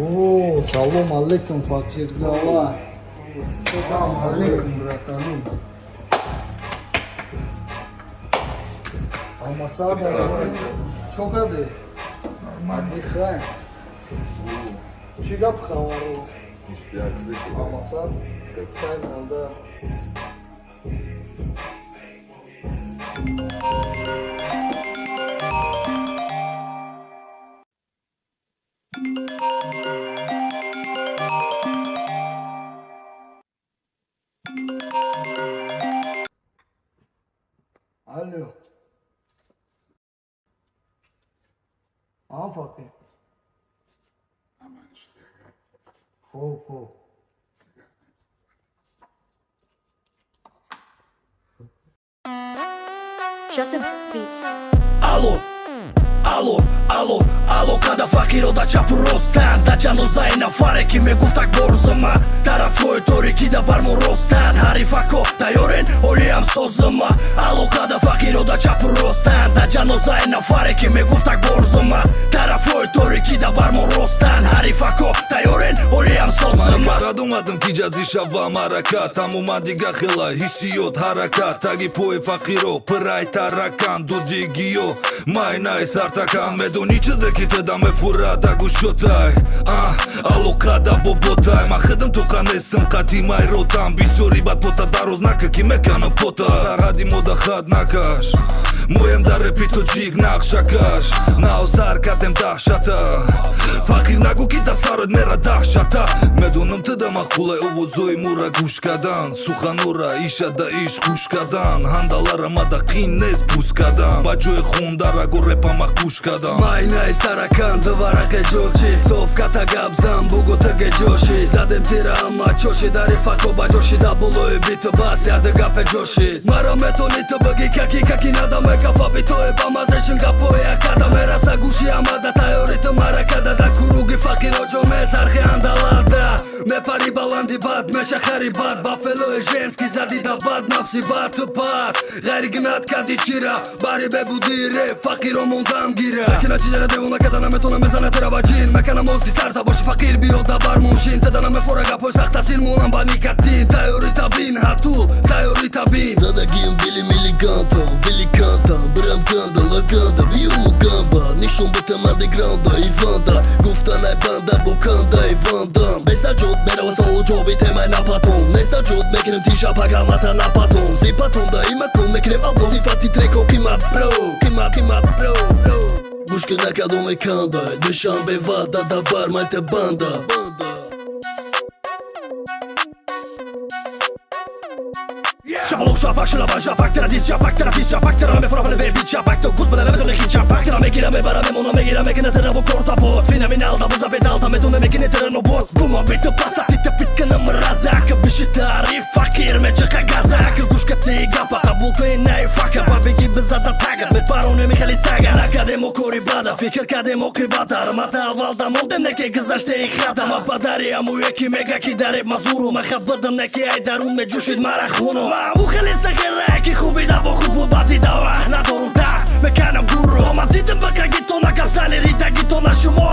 О, салом алейкум, факир глава. Салам алейкум, братаны. Алмасада, что кады? Отдыхаем. Чигап хавару. Алмасад, как надо. Алло. Факир. Хоп. Justin Beats. Алло, когда факиро да чапу ростан да ҷану зайна фаре ки мегуфт так борзама тарафҳои торики да бармо ростан ҳарифако тайёрен олиам созама алло когда факиро да чапу ростан да ҷану зайна фаре ки мегуфт так борзама тарафҳои торики да бармо ростан ҳарифако тайёрен олиам созама рад омадам ки ҷазӣ шавам ҳаракат ҳамома дига хела ҳиссиёт ҳаракат таги пои фақиро пырай таракан дудигиё майнай сартакан медони чизе ки теда мефурад да гӯшотай алоқада боботай ман хидм туқа нестам қати майротам бисёри бад пота дароз нака ки меканам пота сарҳади мода хат накаш моем дар репи тоҷик нақшакаш нао сар кардем даҳшата фақир нагӯ ки да сарот мера даҳшата медонам теда мақулай овозои мора гӯш кардан суханора иша да иш хӯш кардан ҳандалара мада қин нест пӯст кардан ба ҷои хондараго репа махкӯш кардан майнай саракан дувараке ҷочи соф ката габзам бугутаге ҷоши задем тира амма чоши дари фако ба ҷоши да болои биту бас яды гапе ҷоши мара метони ту бигӣ каки надаме кафа битои ба мазешин гапои акада мераса гӯши амада тайёри ту маракада да куруги фақироҷо месархи андалада мепари баланди бад мешахари бад ба фелои женски зади да бад нафси бад ту пад ғайри гинат кади чира бари бебуди ре фақиро мондам гира мекина чиҷара девона када наметона мезана тира ба ҷин мекана мозги сарта боши фақир биёд да бармоншин теда намефора гапои сахтасин монам ба никотин тайёри табин ҳатул тайёри табин задагим били милигантам великантам брам ганда лаганда биюму гамба нишон бутам андеграунда иванда гуфтанай банда буканда ивандам беста ҷуд мерава солу ҷоби темай напатон неста ҷуд мекинем тиша пагамата напатон зипатон да имакон мекинем албо сифати треко қимат бро гӯшки накадо мекандай нишан бевада да бармайте банда Шапалок шапак, шилабан шапак, терадис шапак, терафис шапак, тераме фурабане бебит шапак, то гуз бада мемедоне хин шапак, тера мегира мебара мемона мегира мегина тера во корта бот, фина миналда буза педалта медоне мегине тера но бот, бума бите паса тите питка на мразак, биши тариф факир мечека газак, гушка ти гапа, табулка и най фака, бабеги безада тага, ме пароне михали сага, накаде мо кори бада, фикер каде мо кибата, рамата авалда мондем неке гзаште и хата, ма падари аму еки мега ки дареб мазуру, ма хабадам неке айдарун ме ҷушид марахуну. خیلی سخره که خوبی دا با خوب و بدی دا ندارم تخت مکنم گروه من دیدم بکه گیتو نکم سلی ریده گیتو نشما